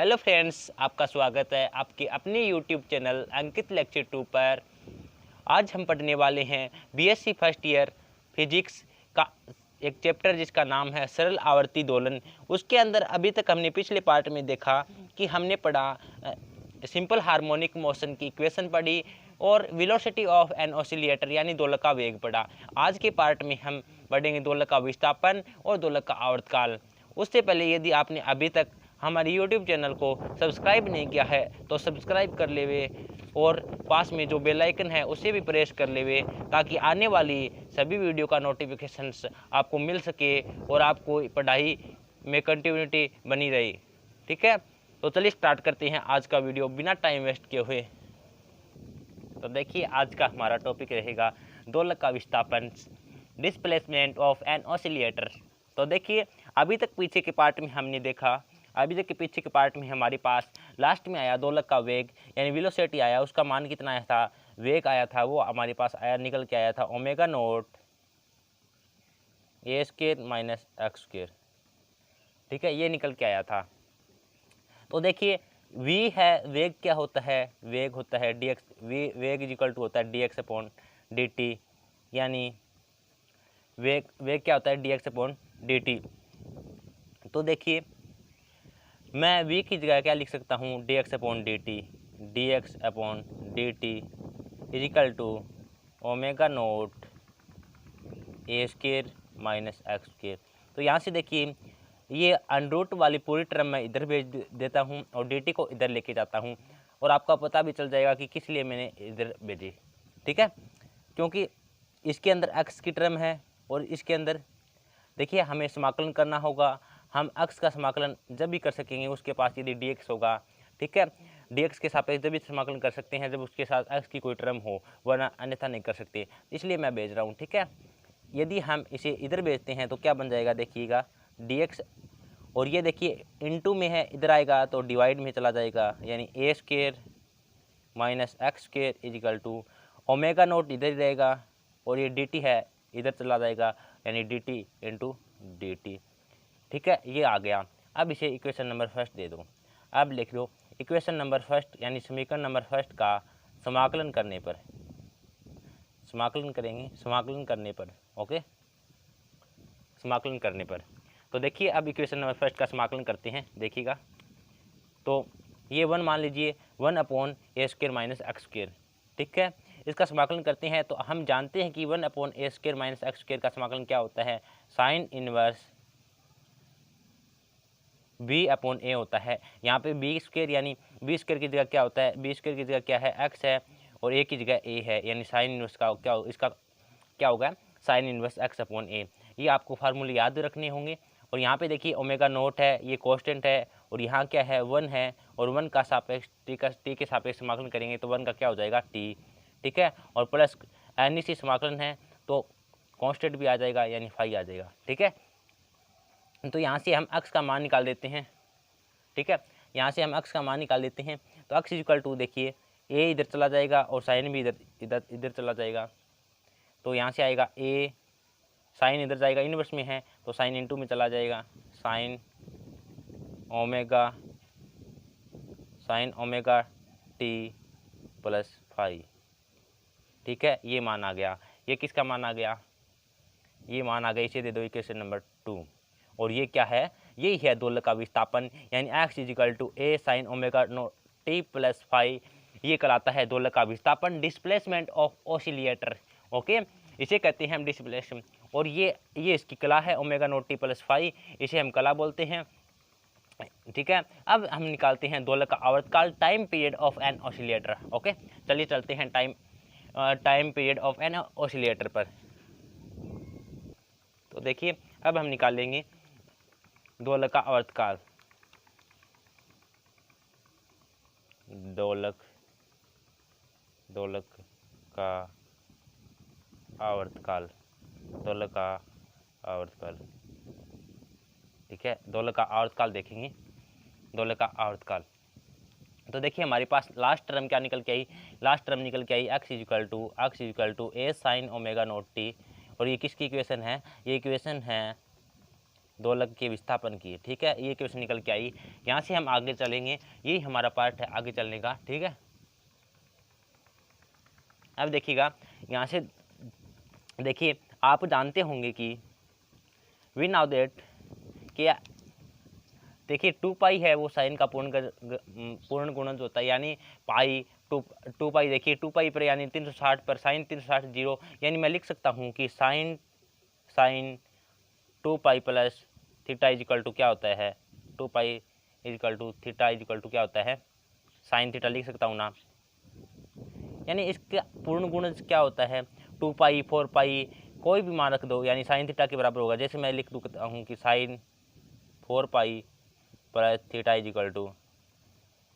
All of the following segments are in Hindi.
हेलो फ्रेंड्स, आपका स्वागत है आपके अपने यूट्यूब चैनल अंकित लेक्चर 2 पर। आज हम पढ़ने वाले हैं बीएससी फर्स्ट ईयर फिजिक्स का एक चैप्टर जिसका नाम है सरल आवर्ती दोलन। उसके अंदर अभी तक हमने पिछले पार्ट में देखा कि हमने पढ़ा सिंपल हार्मोनिक मोशन की इक्वेशन पढ़ी और वेलोसिटी ऑफ एन ऑसिलेटर यानी दोलक का वेग पढ़ा। आज के पार्ट में हम पढ़ेंगे दोलक का विस्थापन और दोलक का आवर्तकाल। उससे पहले यदि आपने अभी तक हमारे YouTube चैनल को सब्सक्राइब नहीं किया है तो सब्सक्राइब कर लेवे और पास में जो बेल आइकन है उसे भी प्रेस कर लेवे ताकि आने वाली सभी वीडियो का नोटिफिकेशंस आपको मिल सके और आपको पढ़ाई में कंटिन्यूटी बनी रहे। ठीक है, तो चलिए स्टार्ट करते हैं आज का वीडियो बिना टाइम वेस्ट किए हुए। तो देखिए, आज का हमारा टॉपिक रहेगा दोलक का विस्थापन, डिस्प्लेसमेंट ऑफ एन ऑसिलेटर। तो देखिए, अभी तक पीछे के पार्ट में हमने देखा, अभी तक के पीछे के पार्ट में हमारे पास लास्ट में आया दोलक का वेग यानी वेलोसिटी आया, उसका मान कितना आया था, वेग आया था, वो हमारे पास आया निकल के आया था omega naught A square minus x square. ठीक है, ये निकल के आया था। तो देखिए, v है, वेग क्या होता है, वेग होता है dx, वेग इज इक्वल टू होता है dx अपॉन dt, यानी वेग क्या होता है dx अपॉन dt। तो देखिए, मैं v की जगह क्या लिख सकता हूँ, dx upon dt is equal to omega naught A square minus x square. तो यहाँ से देखिए, ये अनरूट वाली पूरी टर्म मैं इधर भेज देता हूँ और dt को इधर लेके जाता हूँ और आपका पता भी चल जाएगा कि किस लिए मैंने इधर भेजी। ठीक है, क्योंकि इसके अंदर x की टर्म है और इसके अंदर देखिए हमें समाकलन करना होगा। हम x का समाकलन जब भी कर सकेंगे उसके पास यदि dx होगा। ठीक है, dx के सापेक्ष जब भी समाकलन कर सकते हैं जब उसके साथ x की कोई टर्म हो, वरना अन्यथा नहीं कर सकते, इसलिए मैं भेज रहा हूँ। ठीक है, यदि हम इसे इधर भेजते हैं तो क्या बन जाएगा, देखिएगा dx, और ये देखिए इनटू में है, इधर आएगा तो डिवाइड में चला जाएगा, यानी a square minus x square is equal to omega naught इधर रहेगा और ये dt है इधर चला जाएगा, यानी dt इंटू dt। ठीक है, ये आ गया। अब इसे इक्वेशन नंबर फर्स्ट दे दो। अब लिख लो इक्वेशन नंबर फर्स्ट यानी समीकरण नंबर फर्स्ट का समाकलन करने पर, समाकलन करेंगे, समाकलन करने पर, ओके, समाकलन करने पर। तो देखिए, अब इक्वेशन नंबर फर्स्ट का समाकलन करते हैं, देखिएगा। तो ये 1 मान लीजिए, 1 अपॉन ए स्क्वायर माइनस एक्स स्क्वायर। ठीक है, इसका समाकलन करते हैं तो हम जानते हैं कि 1 अपॉन ए स्क्वायर माइनस एक्स स्क्वायर का समाकलन क्या होता है, साइन इनवर्स बी अपॉन ए होता है। यहाँ पे बी स्क्वायर यानी बी स्क्वायर की जगह क्या होता है, बी स्क्वायर की जगह क्या है, एक्स है, और ए की जगह ए है, यानी साइन इनवर्स का क्या, इसका क्या होगा, साइन इनवर्स एक्स अपॉन ए। ये आपको फार्मूले याद रखने होंगे। और यहाँ पे देखिए ओमेगा नोट है, ये कांस्टेंट है, और यहाँ क्या है, 1 है, और 1 का सापेक्ष टी के सापेक्ष समाकलन करेंगे तो 1 का क्या हो जाएगा, टी। ठीक है, और प्लस एन सी समाकलन है तो कांस्टेंट भी आ जाएगा, यानी फाई आ जाएगा। ठीक है, तो यहाँ से हम x का मान निकाल देते हैं। ठीक है, यहाँ से हम x का मान निकाल देते हैं तो x इक्वल टू, देखिए a इधर चला जाएगा और साइन भी इधर चला जाएगा, तो यहाँ से आएगा a, साइन इधर जाएगा, इनवर्स में है तो साइन इनटू में चला जाएगा, sine omega t plus phi. ठीक है, ये मान आ गया। ये किसका मान आ गया, ये मान आ गया, इसे दे दो इक्वेशन नंबर 2। और ये क्या है, यही है दोलक का विस्थापन, यानी x is equal to A sine omega naught T plus phi. ये कहलाता है दोलक का विस्थापन, डिस्प्लेसमेंट ऑफ ऑसिलेटर। ओके, इसे कहते हैं हम डिस्प्लेसमेंट, और ये इसकी कला है, omega naught T plus phi, इसे हम कला बोलते हैं। ठीक है, अब हम निकालते हैं दोलक का आवर्तकाल, time period of an oscillator. Okay, चलिए चलते हैं time period of an oscillator पर। तो देखिए, अब हम निकालेंगे दोलक का आवर्तकाल, दोलक का आवर्तकाल, दोलक का आवर्तकाल। ठीक है, दोलक का आवर्तकाल देखेंगे, दोलक का आवर्तकाल। तो देखिए, हमारे पास लास्ट टर्म क्या निकल के आई, लास्ट टर्म निकल के आई x is equal to A sine omega naught T, और ये किसकी इक्वेशन है, ये इक्वेशन है दोलक के विस्थापन की। ठीक है, ये क्वेश्चन निकल के आई। यहाँ से हम आगे चलेंगे, यही हमारा पार्ट है आगे चलने का। ठीक है, अब देखिएगा, यहाँ से देखिए, आप जानते होंगे कि वी नाउ दैट कि देखिए 2 पाई है वो साइन का पूर्ण गुणज होता है, यानी पाई टू पाई। देखिए 2 पाई पर यानी 360 पर साइन 360 जीरो, यानी मैं लिख सकता हूँ कि sine 2 pi plus theta is equal to क्या होता है, 2 pi is equal to theta is equal to क्या होता है, साइन थीटा लिख सकता हूँ ना। यानी इसका पूर्ण गुणज क्या होता है, 2 पाई 4 पाई कोई भी मान रख दो, यानी साइन थीटा के बराबर होगा। जैसे मैं लिख दूँगा हूँ कि sine 4 pi plus theta is equal to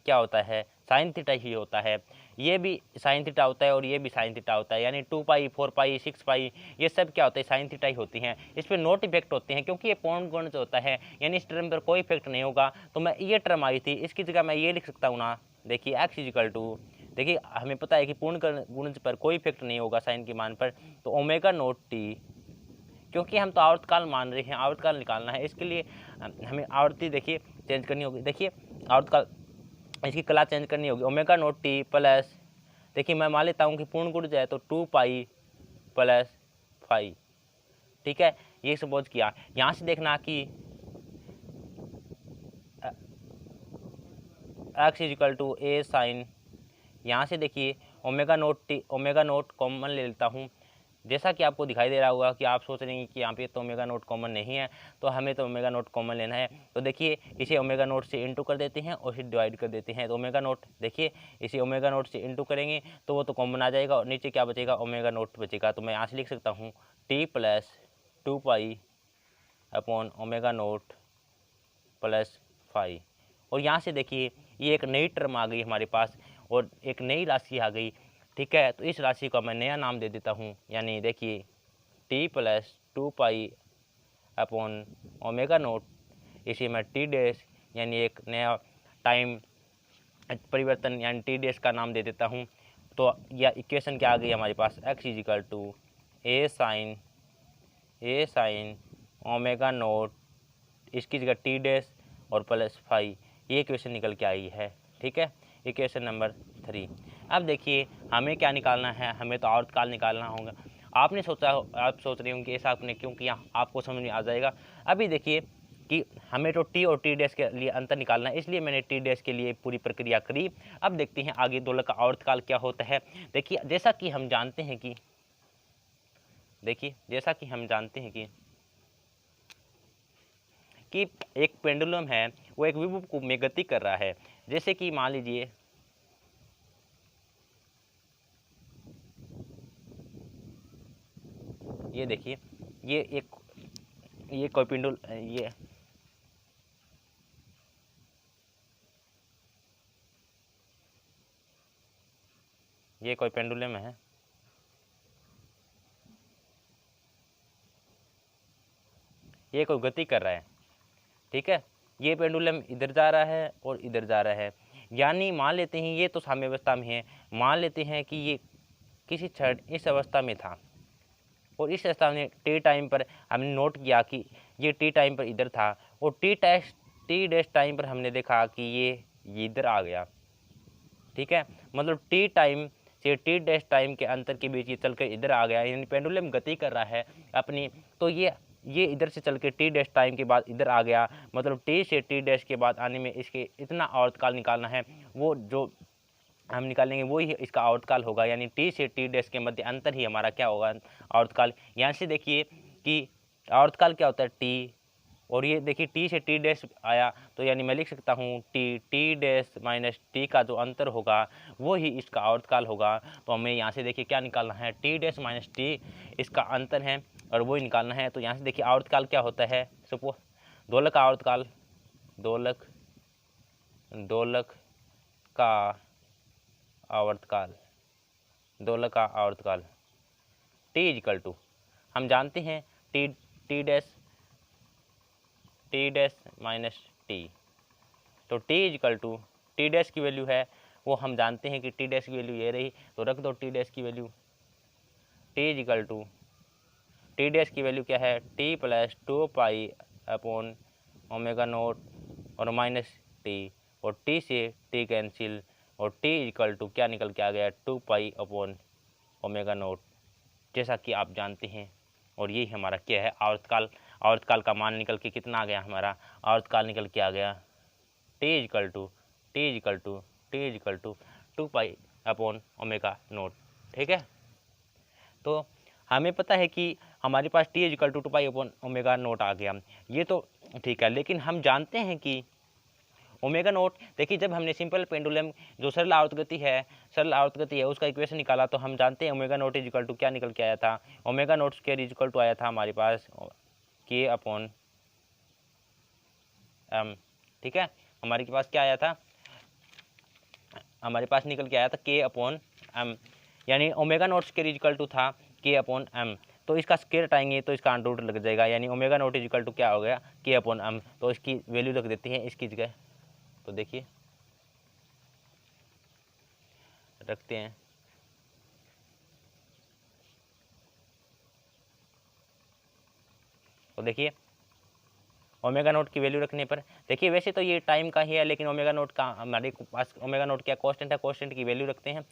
क्या होता है, साइन थीटा ही होता है। ये भी साइन थीटा होता है और ये भी साइन थीटा होता है, यानी 2 पाई 4 पाई 6 पाई ये सब क्या होता है, साइन थीटा ही होती हैं। इस पर नोट इफेक्ट होते हैं क्योंकि ये पूर्ण गुणज होता है, यानी इस टर्म पर कोई इफेक्ट नहीं होगा। तो मैं ये टर्म आई थी, इसकी जगह मैं ये लिख सकता हूँ ना। देखिए एक्स इज इक्वल टू, देखिए हमें पता है कि पूर्ण गुणज पर कोई इफेक्ट नहीं होगा साइन के मान पर, तो ओमेगा नोट टी, क्योंकि हम तो आवर्तकाल मान रहे हैं, आवर्तकाल निकालना है, इसके लिए हमें आवृत्ति देखिए चेंज करनी होगी। देखिए आवर्तकाल इसकी क्लास चेंज करनी होगी, ओमेगा नोट टी प्लस, देखिए मैं मान लेता हूँ कि पूर्ण गुणज है तो 2 पाई प्लस 5। ठीक है, ये सपोज किया। यहाँ से देखना कि X is equal to A sine, यहाँ से देखिए ओमेगा नोट कॉमन ले लेता हूँ। जैसा कि आपको दिखाई दे रहा होगा कि आप सोच रहे हैं कि यहाँ पे तो ओमेगा नोट कॉमन नहीं है, तो हमें तो ओमेगा नोट कॉमन लेना है। तो देखिए इसे ओमेगा नोट से इंटू कर देते हैं और फिर डिवाइड कर देते हैं। तो ओमेगा नोट, देखिए इसे ओमेगा नोट से इंटू करेंगे तो वो तो कॉमन आ जाएगा और नीचे क्या बचेगा, ओमेगा नोट बचेगा। तो मैं यहाँ से लिख सकता हूँ T plus 2 pi upon omega note plus 5। और यहाँ से देखिए ये एक नई टर्म आ गई हमारे पास और एक नई राशि आ गई। ठीक है, तो इस राशि का मैं नया नाम दे देता हूँ, यानी देखिए T plus 2 pi upon omega note, इसे मैं टी डैश यानी एक नया टाइम परिवर्तन यानी टी डैश का नाम दे देता हूँ। तो यह इक्वेशन क्या आ गई हमारे पास, x is equal to A sine omega naught, इसकी जगह टी डैश और प्लस 5, ये इक्वेशन निकल के आई है। ठीक है, इक्वेशन नंबर 3। अब देखिए हमें क्या निकालना है, हमें तो आवर्तकाल निकालना होगा। आप सोच रहे होंगे ऐसा आपने क्यों किया, आपको समझ में आ जाएगा। अभी देखिए कि हमें तो टी और टी डैश के लिए अंतर निकालना है, इसलिए मैंने टी डैश के लिए पूरी प्रक्रिया करी। अब देखते हैं आगे दोलक का आवर्तकाल क्या होता है। देखिए जैसा कि हम जानते हैं कि एक पेंडुलम है वो एक विभव में गति कर रहा है। जैसे कि मान लीजिए ये देखिए ये कोई पेंडुल ये कोई पेंडुलम है, ये कोई गति कर रहा है। ठीक है, ये पेंडुलम इधर जा रहा है और इधर जा रहा है, यानी मान लेते हैं ये तो साम्यावस्था में है। मान लेते हैं कि ये किसी क्षण इस अवस्था में था और इस अवस्था में टी टाइम पर हमने नोट किया कि ये टी टाइम पर इधर था और टी डैश टाइम पर हमने देखा कि ये इधर आ गया। ठीक है, मतलब टी टाइम से टी डैश टाइम के अंतर के बीच ये चलकर इधर आ गया, यानी पेंडुलम गति कर रहा है अपनी। तो ये इधर से चल के टी डैश टाइम के बाद इधर आ गया, मतलब टी से टी डैश के बाद आने में इसके इतना आवर्तकाल निकालना है, वो जो हम निकालेंगे वो ही इसका आवर्तकाल होगा, यानी टी से टी डैश के मध्य अंतर ही हमारा क्या होगा, आवर्तकाल। यहाँ से देखिए कि आवर्तकाल क्या होता है टी, और ये देखिए टी से टी डैश आया तो यानी मैं लिख सकता हूँ टी डैश माइनस टी का जो अंतर होगा वो ही इसका आवर्तकाल होगा। तो हमें यहाँ से देखिए क्या निकालना है, टी डैश माइनस टी इसका अंतर है और वो ही निकालना है। तो यहाँ से देखिए आवर्तकाल क्या होता है, सपोज दोलक का आवर्तकाल, दोलक का आवर्तकाल टी इज इक्वल टू, हम जानते हैं टी डैश माइनस टी, तो T is equal to T dash की वैल्यू है वो हम जानते हैं कि टी डैश की वैल्यू ये रही, तो रख दो टी डैश की value. T is equal to T dash की वैल्यू क्या है, T plus 2 pi upon omega naught और माइनस टी, और टी से टी कैंसिल, और टी इक्वल टू क्या निकल के आ गया 2 पाई अपॉन ओमेगा नोट, जैसा कि आप जानते हैं। और यही हमारा क्या है आवर्तकाल। आवर्तकाल का मान निकल के कितना आ गया हमारा, आवर्तकाल निकल के आ गया t equal to 2 pi upon omega naught. ठीक है, तो हमें पता है कि हमारे पास t equal to 2 pi upon omega naught आ गया, ये तो ठीक है। लेकिन हम जानते हैं कि ओमेगा नोट, देखिए जब हमने सिंपल पेंडुलम जो सरल आवर्त गति है उसका इक्वेशन निकाला, तो हम जानते हैं omega naught is equal to क्या निकल के आया था, omega naught square is equal to आया था हमारे पास के अपॉन एम। ठीक है, हमारे पास क्या आया था, हमारे पास निकल के आया था के अपॉन एम, यानी omega naught square is equal to था के अपॉन एम। तो इसका स्क्वायर हटाएंगे तो इसका अंडर रूट लग जाएगा, यानी omega naught is equal to क्या हो गया के अपॉन एम। तो इसकी वैल्यू रख देते हैं इसकी जगह, तो देखिए रखते हैं, तो देखिए ओमेगा नोट की वैल्यू रखने पर, देखिए वैसे तो ये टाइम का ही है, लेकिन ओमेगा नोट का हमारे पास ओमेगा नोट क्या कांस्टेंट है, कांस्टेंट की वैल्यू रखते हैं,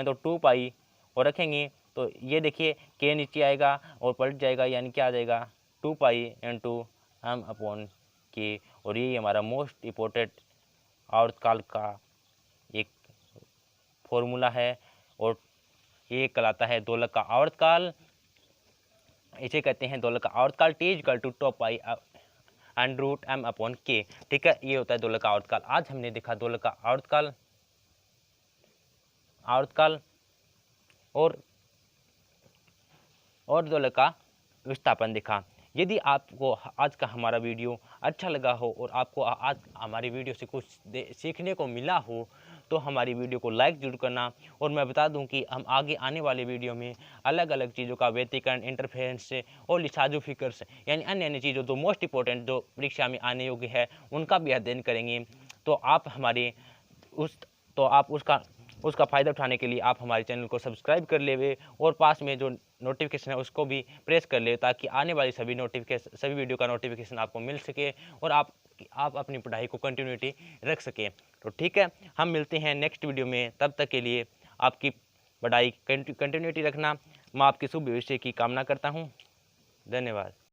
तो 2 पाई और रखेंगे तो ये देखिए के नीचे आएगा और पलट जाएगा, यानी क्या आ जाएगा 2 पाई इंटू एम अपॉन के। और ये हमारा मोस्ट इम्पोर्टेंट आवर्तकाल का एक फॉर्मूला है, और ये कहलाता है दोलक का आवर्तकाल। इसे कहते हैं दोलक का आवर्तकाल, t equal to 2 pi under root m upon k. ठीक है, ये होता है दोलक का आवर्तकाल। आज हमने देखा दोलक का आवर्तकाल और दोलक का विस्थापन देखा। यदि आपको आज का हमारा वीडियो अच्छा लगा हो और आपको आज हमारी वीडियो से कुछ सीखने को मिला हो, तो हमारी वीडियो को लाइक जरूर करना। और मैं बता दूं कि हम आगे आने वाले वीडियो में अलग अलग चीज़ों का व्यतिकरण, इंटरफेरेंस और लिसाजो फिकर्स, यानी अन्य अन्य चीज़ों जो मोस्ट इंपॉर्टेंट जो परीक्षा में आने योग्य है उनका भी अध्ययन करेंगे। तो आप हमारे उसका फ़ायदा उठाने के लिए आप हमारे चैनल को सब्सक्राइब कर लेवे और पास में जो नोटिफिकेशन है उसको भी प्रेस कर ले, ताकि आने वाली सभी वीडियो का नोटिफिकेशन आपको मिल सके और आप अपनी पढ़ाई को कंटिन्यूटी रख सकें। तो ठीक है, हम मिलते हैं नेक्स्ट वीडियो में, तब तक के लिए आपकी पढ़ाई कंटिन्यूटी रखना। मैं आपके शुभ भविष्य की कामना करता हूँ। धन्यवाद।